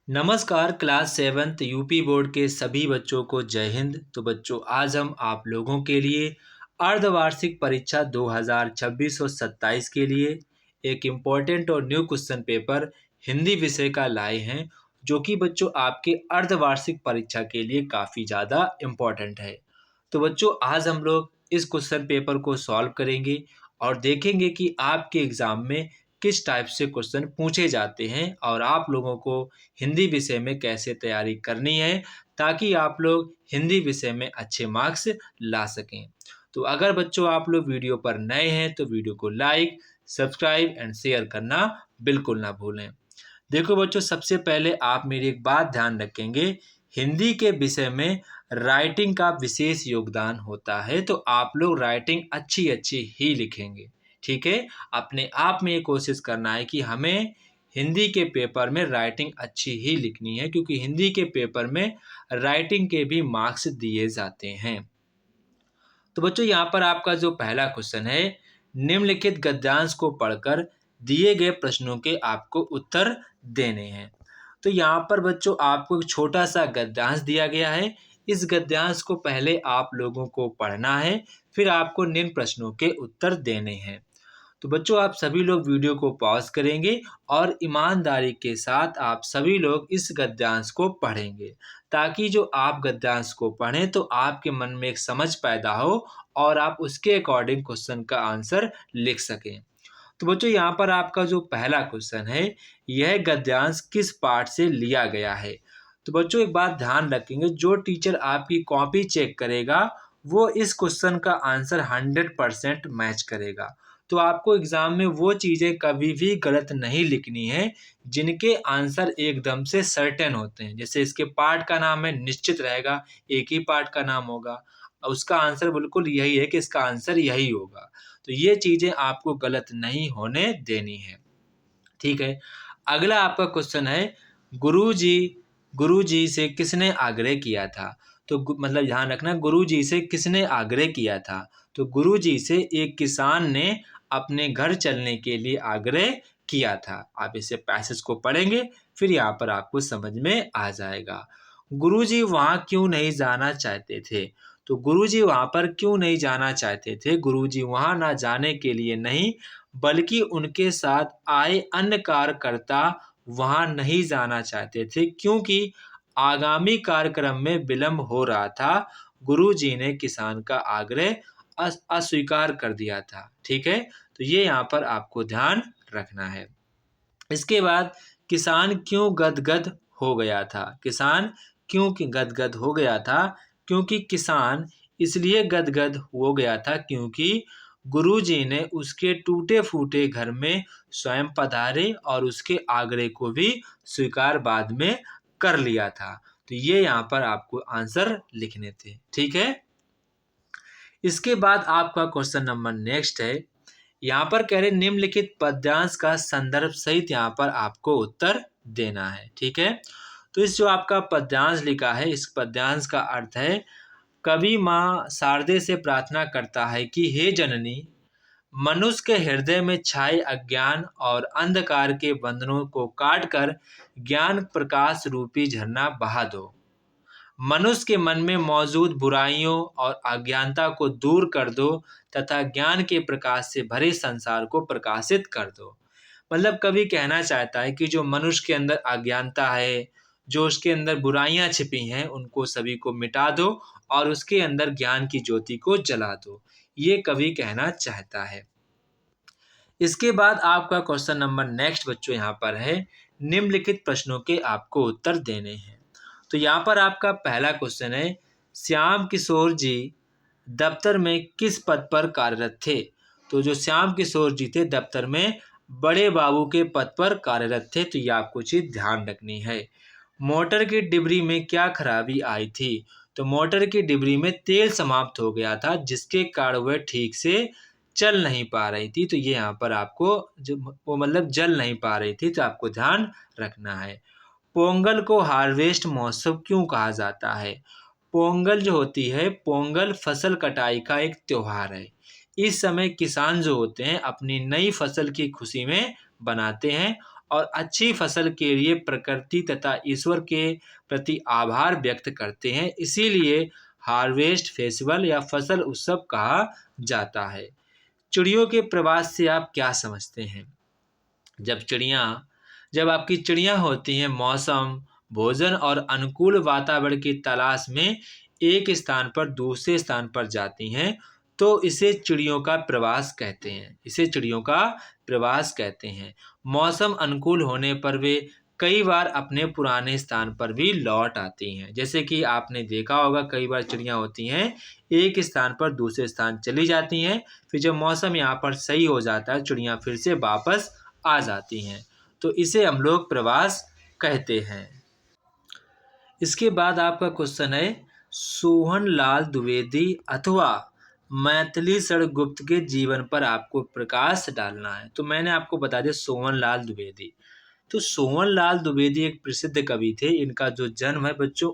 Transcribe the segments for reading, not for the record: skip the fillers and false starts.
नमस्कार class seventh UP board के सभी बच्चों को जय हिंद। तो बच्चों आज हम आप लोगों के लिए अर्धवार्षिक परीक्षा 2026 और 27 के लिए एक इम्पोर्टेंट और न्यू क्वेश्चन पेपर हिंदी विषय का लाए हैं, जो कि बच्चों आपके अर्धवार्षिक परीक्षा के लिए काफ़ी ज़्यादा इम्पोर्टेंट है। तो बच्चों आज हम लोग इस क्वेश्चन पेपर को सॉल्व करेंगे और देखेंगे कि आपके एग्ज़ाम में किस टाइप से क्वेश्चन पूछे जाते हैं और आप लोगों को हिंदी विषय में कैसे तैयारी करनी है, ताकि आप लोग हिंदी विषय में अच्छे मार्क्स ला सकें। तो अगर बच्चों आप लोग वीडियो पर नए हैं तो वीडियो को लाइक, सब्सक्राइब एंड शेयर करना बिल्कुल ना भूलें। देखो बच्चों, सबसे पहले आप मेरी एक बात ध्यान रखेंगे, हिंदी के विषय में राइटिंग का विशेष योगदान होता है, तो आप लोग राइटिंग अच्छी अच्छी ही लिखेंगे। ठीक है, अपने आप में ये कोशिश करना है कि हमें हिंदी के पेपर में राइटिंग अच्छी ही लिखनी है, क्योंकि हिंदी के पेपर में राइटिंग के भी मार्क्स दिए जाते हैं। तो बच्चों यहाँ पर आपका जो पहला क्वेश्चन है, निम्नलिखित गद्यांश को पढ़कर दिए गए प्रश्नों के आपको उत्तर देने हैं। तो यहाँ पर बच्चों आपको एक छोटा सा गद्यांश दिया गया है। इस गद्यांश को पहले आप लोगों को पढ़ना है, फिर आपको निम्न प्रश्नों के उत्तर देने हैं। तो बच्चों आप सभी लोग वीडियो को पॉज करेंगे और ईमानदारी के साथ आप सभी लोग इस गद्यांश को पढ़ेंगे, ताकि जो आप गद्यांश को पढ़ें तो आपके मन में एक समझ पैदा हो और आप उसके अकॉर्डिंग क्वेश्चन का आंसर लिख सकें। तो बच्चों यहाँ पर आपका जो पहला क्वेश्चन है, यह गद्यांश किस पाठ से लिया गया है। तो बच्चों एक बात ध्यान रखेंगे, जो टीचर आपकी कॉपी चेक करेगा वो इस क्वेश्चन का आंसर 100% मैच करेगा। तो आपको एग्जाम में वो चीज़ें कभी भी गलत नहीं लिखनी है जिनके आंसर एकदम से सर्टेन होते हैं। जैसे इसके पार्ट का नाम है, निश्चित रहेगा एक ही पार्ट का नाम होगा, उसका आंसर बिल्कुल यही है कि इसका आंसर यही होगा। तो ये चीज़ें आपको गलत नहीं होने देनी है। ठीक है, अगला आपका क्वेश्चन है, गुरुजी गुरुजी से किसने आग्रह किया था। तो मतलब ध्यान रखना, गुरुजी से किसने आग्रह किया था। तो गुरुजी से एक किसान ने अपने घर चलने के लिए आग्रह किया था। आप इसे पैसेज को पढ़ेंगे, फिर यहाँ पर आपको समझ में आ जाएगा। गुरुजी वहाँ क्यों नहीं जाना चाहते थे। तो गुरुजी वहाँ पर क्यों नहीं जाना चाहते थे। गुरुजी वहाँ ना जाने के लिए नहीं, बल्कि उनके साथ आए अन्य कार्यकर्ता वहाँ नहीं जाना चाहते थे, क्योंकि आगामी कार्यक्रम में विलंब हो रहा था। गुरुजी ने किसान का आग्रह अस्वीकार कर दिया था। ठीक है, तो ये यहाँ पर आपको ध्यान रखना है। इसके बाद, किसान क्यों गदगद हो गया था। किसान क्यों गदगद हो गया था, क्योंकि किसान इसलिए गदगद हो गया था क्योंकि गुरुजी ने उसके टूटे फूटे घर में स्वयं पधारे और उसके आग्रह को भी स्वीकार बाद में कर लिया था। तो ये यहाँ पर आपको आंसर लिखने थे। ठीक है, इसके बाद आपका क्वेश्चन नंबर नेक्स्ट है, यहाँ पर कह रहे निम्नलिखित पद्यांश का संदर्भ सहित यहाँ पर आपको उत्तर देना है। ठीक है, तो इस जो आपका पद्यांश लिखा है, इस पद्यांश का अर्थ है, कवि माँ शारदे से प्रार्थना करता है कि हे जननी, मनुष्य के हृदय में छाए अज्ञान और अंधकार के बंधनों को काटकर ज्ञान प्रकाश रूपी झरना बहा दो। मनुष्य के मन में मौजूद बुराइयों और अज्ञानता को दूर कर दो तथा ज्ञान के प्रकाश से भरे संसार को प्रकाशित कर दो। मतलब कवि कहना चाहता है कि जो मनुष्य के अंदर अज्ञानता है, जो उसके अंदर बुराइयां छिपी हैं, उनको सभी को मिटा दो और उसके अंदर ज्ञान की ज्योति को जला दो। ये कवि कहना चाहता है। इसके बाद आपका क्वेश्चन नंबर नेक्स्ट बच्चों यहाँ पर है, निम्नलिखित प्रश्नों के आपको उत्तर देने हैं। तो यहाँ पर आपका पहला क्वेश्चन है, श्याम किशोर जी दफ्तर में किस पद पर कार्यरत थे। तो जो श्याम किशोर जी थे दफ्तर में बड़े बाबू के पद पर कार्यरत थे। तो ये आपको चीज ध्यान रखनी है। मोटर की डिबरी में क्या खराबी आई थी। तो मोटर की डिबरी में तेल समाप्त हो गया था, जिसके कारण वह ठीक से चल नहीं पा रही थी। तो ये यहाँ पर आपको जो वो मतलब जल नहीं पा रही थी, तो आपको ध्यान रखना है। पोंगल को हार्वेस्ट महोत्सव क्यों कहा जाता है। पोंगल जो होती है, पोंगल फसल कटाई का एक त्योहार है। इस समय किसान जो होते हैं अपनी नई फसल की खुशी में बनाते हैं और अच्छी फसल के लिए प्रकृति तथा ईश्वर के प्रति आभार व्यक्त करते हैं। इसीलिए हार्वेस्ट फेस्टिवल या फसल उत्सव कहा जाता है। चिड़ियों के प्रवास से आप क्या समझते हैं? जब आपकी चिड़ियाँ होती हैं, मौसम, भोजन और अनुकूल वातावरण की तलाश में एक स्थान पर दूसरे स्थान पर जाती हैं, तो इसे चिड़ियों का प्रवास कहते हैं। मौसम अनुकूल होने पर वे कई बार अपने पुराने स्थान पर भी लौट आती हैं। जैसे कि आपने देखा होगा, कई बार चिड़ियाँ होती हैं, एक स्थान पर दूसरे स्थान चली जाती हैं, फिर जब मौसम यहाँ पर सही हो जाता है, चिड़ियाँ फिर से वापस आ जाती हैं। तो इसे हम लोग प्रवास कहते हैं। इसके बाद आपका क्वेश्चन है, सोहनलाल द्विवेदी अथवा मैथिली शरण गुप्त के जीवन पर आपको प्रकाश डालना है। तो मैंने आपको बता दिया सोहनलाल द्विवेदी। तो सोहनलाल द्विवेदी एक प्रसिद्ध कवि थे। इनका जो जन्म है बच्चों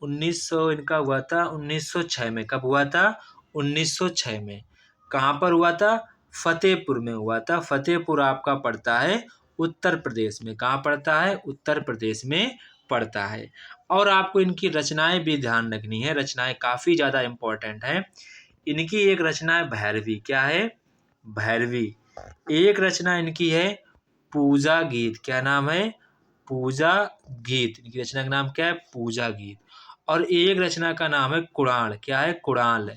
1900 इनका हुआ था 1906 में। कब हुआ था? 1906 में। कहाँ पर हुआ था? फतेहपुर में हुआ था। फतेहपुर आपका पड़ता है उत्तर प्रदेश में। कहाँ पड़ता है? उत्तर प्रदेश में पड़ता है। और आपको इनकी रचनाएं भी ध्यान रखनी है। रचनाएं काफ़ी ज़्यादा इम्पोर्टेंट हैं। इनकी एक रचना है भैरवी। क्या है? भैरवी। एक रचना इनकी है पूजा गीत। क्या नाम है? पूजा गीत। इनकी रचना का नाम क्या है? पूजा गीत। और एक रचना का नाम है कुणाल। क्या है? कुणाल।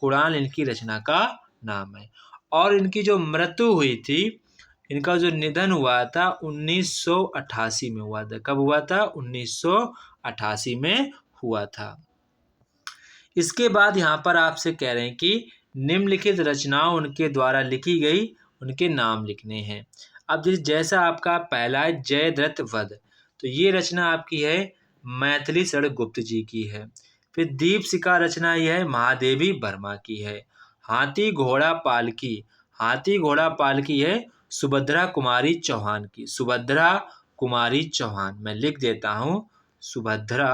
कुणाल इनकी रचना का नाम है। और इनकी जो मृत्यु हुई थी, इनका जो निधन हुआ था 1988 में हुआ था। कब हुआ था? 1988 में हुआ था। इसके बाद यहाँ पर आपसे कह रहे हैं कि निम्नलिखित रचनाओं उनके द्वारा लिखी गई, उनके नाम लिखने हैं। अब जैसा आपका पहला है जयद्रथ वध, तो ये रचना आपकी है मैथिली शरण गुप्त जी की है। फिर दीपशिखा रचना यह है महादेवी वर्मा की है। हाथी घोड़ा पालकी, हाथी घोड़ा पालकी है सुभद्रा कुमारी चौहान की। सुभद्रा कुमारी चौहान, मैं लिख देता हूँ, सुभद्रा,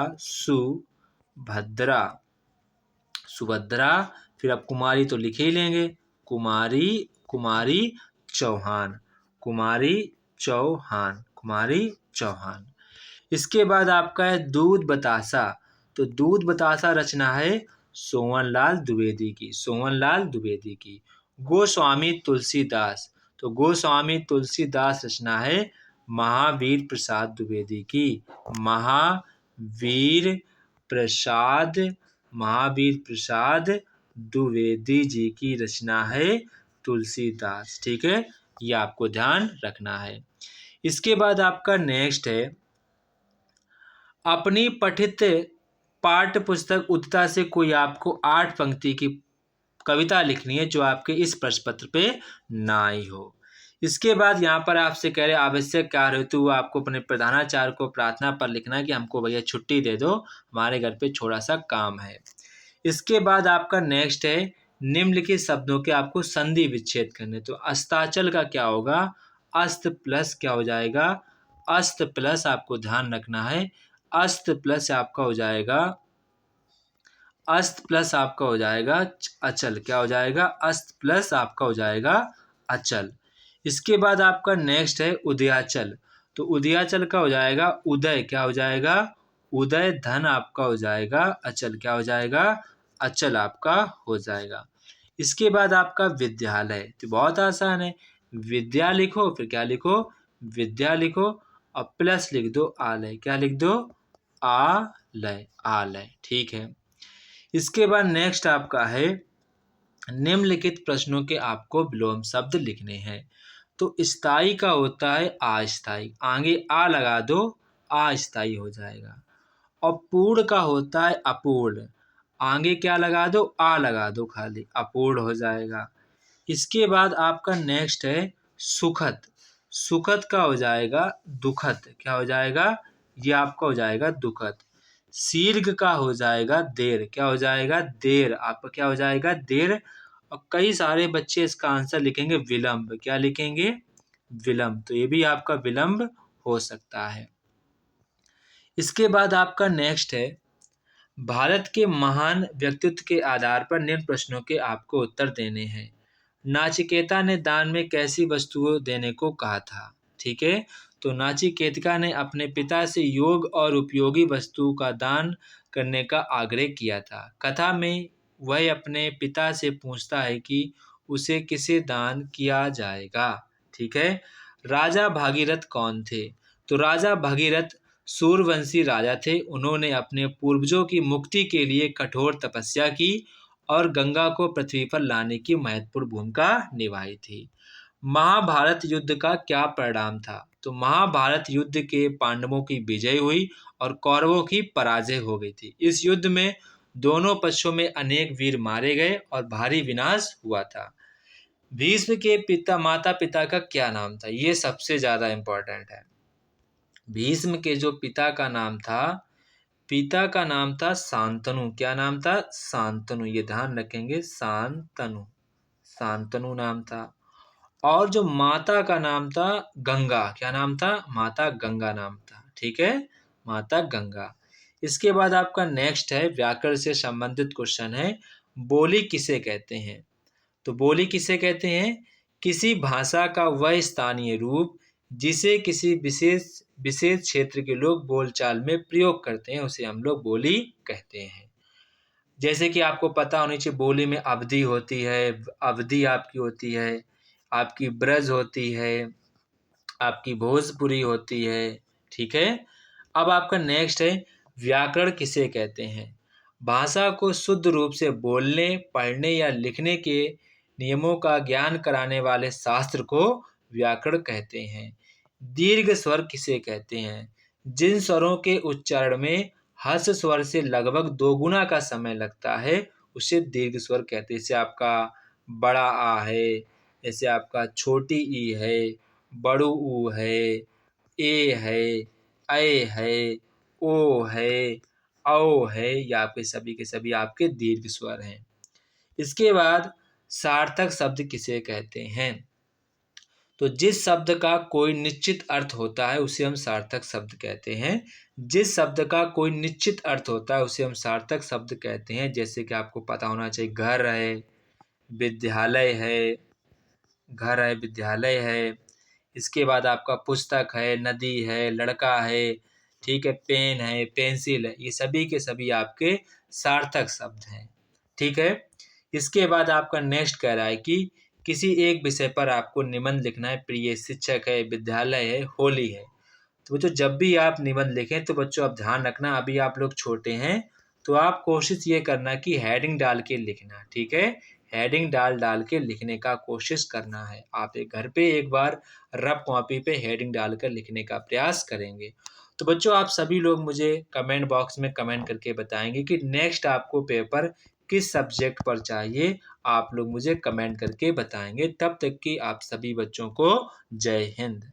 फिर आप कुमारी तो लिख ही लेंगे, कुमारी चौहान। इसके बाद आपका है दूध बतासा। तो दूध बतासा रचना है सोहनलाल द्विवेदी की। गोस्वामी तुलसीदास, तो गोस्वामी तुलसीदास रचना है महावीर प्रसाद द्विवेदी की। महावीर प्रसाद द्विवेदी जी की रचना है तुलसीदास। ठीक है, ये आपको ध्यान रखना है। इसके बाद आपका नेक्स्ट है, अपनी पठित पाठ्य पुस्तक उदिता से कोई आपको 8 पंक्ति की कविता लिखनी है जो आपके इस प्रश्न पत्र पे ना आई हो। इसके बाद यहाँ पर आपसे कह रहे आवश्यक कार्य हेतु आपको अपने प्रधानाचार्य को प्रार्थना पर लिखना है कि हमको भैया छुट्टी दे दो, हमारे घर पे थोड़ा सा काम है। इसके बाद आपका नेक्स्ट है निम्नलिखित शब्दों के आपको संधि विच्छेद करने। तो अस्ताचल का क्या होगा? अस्त प्लस क्या हो जाएगा? अस्त प्लस आपको ध्यान रखना है, अस्त प्लस आपका हो जाएगा अचल। क्या हो जाएगा? अस्त प्लस आपका हो जाएगा अचल। इसके बाद आपका नेक्स्ट है उदयाचल। तो उदयाचल का हो जाएगा उदय। क्या हो जाएगा? उदय धन आपका हो जाएगा अचल। क्या हो जाएगा? अचल आपका हो जाएगा। इसके बाद आपका विद्यालय, तो बहुत आसान है, विद्या लिखो, फिर क्या लिखो? विद्या लिखो और प्लस लिख दो आलय। क्या लिख दो? आलय। ठीक है। इसके बाद नेक्स्ट आपका है निम्नलिखित प्रश्नों के आपको विलोम शब्द लिखने हैं। तो स्थाई का होता है अस्थाई, आगे आ लगा दो, अस्थाई हो जाएगा। और पूर्ण का होता है अपूर्ण, आगे क्या लगा दो? आ लगा दो, खाली अपूर्ण हो जाएगा। इसके बाद आपका नेक्स्ट है सुखद। सुखद का हो जाएगा दुखद। क्या हो जाएगा? ये आपका हो जाएगा दुखद। दीर्घ का हो जाएगा देर। क्या हो जाएगा? देर। आपका क्या हो जाएगा? देर। और कई सारे बच्चे इसका आंसर लिखेंगे विलंब। क्या लिखेंगे? विलंब। तो ये भी आपका विलंब हो सकता है। इसके बाद आपका नेक्स्ट है भारत के महान व्यक्तित्व के आधार पर निम्न प्रश्नों के आपको उत्तर देने हैं। नाचिकेता ने दान में कैसी वस्तुओं देने को कहा था? ठीक है, तो नाचिकेतिका ने अपने पिता से योग और उपयोगी वस्तु का दान करने का आग्रह किया था। कथा में वह अपने पिता से पूछता है कि उसे किसे दान किया जाएगा। ठीक है, राजा भागीरथ कौन थे? तो राजा भगीरथ सूर्यवंशी राजा थे। उन्होंने अपने पूर्वजों की मुक्ति के लिए कठोर तपस्या की और गंगा को पृथ्वी पर लाने की महत्वपूर्ण भूमिका निभाई थी। महाभारत युद्ध का क्या परिणाम था? तो महाभारत युद्ध के पांडवों की विजय हुई और कौरवों की पराजय हो गई थी। इस युद्ध में दोनों पक्षों में अनेक वीर मारे गए और भारी विनाश हुआ था। भीष्म के माता पिता का क्या नाम था? ये सबसे ज्यादा इम्पोर्टेंट है। भीष्म के जो पिता का नाम था शांतनु। क्या नाम था? शांतनु। ये ध्यान रखेंगे, शांतनु। शांतनु नाम था। और जो माता का नाम था गंगा। क्या नाम था? माता गंगा नाम था। ठीक है, माता गंगा। इसके बाद आपका नेक्स्ट है व्याकरण से संबंधित क्वेश्चन है, बोली किसे कहते हैं? तो बोली किसे कहते हैं? किसी भाषा का वह स्थानीय रूप जिसे किसी विशेष विशेष क्षेत्र के लोग बोलचाल में प्रयोग करते हैं, उसे हम लोग बोली कहते हैं। जैसे कि आपको पता होनी चाहिए, बोली में अवधि होती है, अवधि आपकी होती है, आपकी ब्रज होती है, आपकी भोजपुरी होती है। ठीक है, अब आपका नेक्स्ट है व्याकरण किसे कहते हैं? भाषा को शुद्ध रूप से बोलने, पढ़ने या लिखने के नियमों का ज्ञान कराने वाले शास्त्र को व्याकरण कहते हैं। दीर्घ स्वर किसे कहते हैं? जिन स्वरों के उच्चारण में हर्ष स्वर से लगभग दोगुना का समय लगता है, उसे दीर्घ स्वर कहते हैं। जैसे आपका बड़ा आ है, जैसे आपका छोटी ई है, बड़ू ऊ है, ए है, ऐ है, ओ है, औ है, या आपके सभी के सभी आपके दीर्घ स्वर हैं। इसके बाद सार्थक शब्द किसे कहते हैं? तो जिस शब्द का कोई निश्चित अर्थ होता है उसे हम सार्थक शब्द कहते हैं। जिस शब्द का कोई निश्चित अर्थ होता है उसे हम सार्थक शब्द कहते हैं। जैसे कि आपको पता होना चाहिए, घर है, विद्यालय है, घर है, विद्यालय है। इसके बाद आपका पुस्तक है, नदी है, लड़का है, ठीक है, पेन है, पेंसिल है, ये सभी के सभी आपके सार्थक शब्द हैं। ठीक है, इसके बाद आपका नेक्स्ट कह रहा है कि किसी एक विषय पर आपको निबंध लिखना है। प्रिय शिक्षक है, विद्यालय है, होली है। तो बच्चों जब भी आप निबंध लिखें तो बच्चों आप ध्यान रखना, अभी आप लोग छोटे हैं तो आप कोशिश ये करना कि हेडिंग डाल के लिखना। ठीक है, हेडिंग डाल के लिखने का कोशिश करना है। आप घर पे एक बार रफ कॉपी पे हेडिंग डालकर लिखने का प्रयास करेंगे। तो बच्चों आप सभी लोग मुझे कमेंट बॉक्स में कमेंट करके बताएंगे कि नेक्स्ट आपको पेपर किस सब्जेक्ट पर चाहिए। आप लोग मुझे कमेंट करके बताएंगे। तब तक कि आप सभी बच्चों को जय हिंद।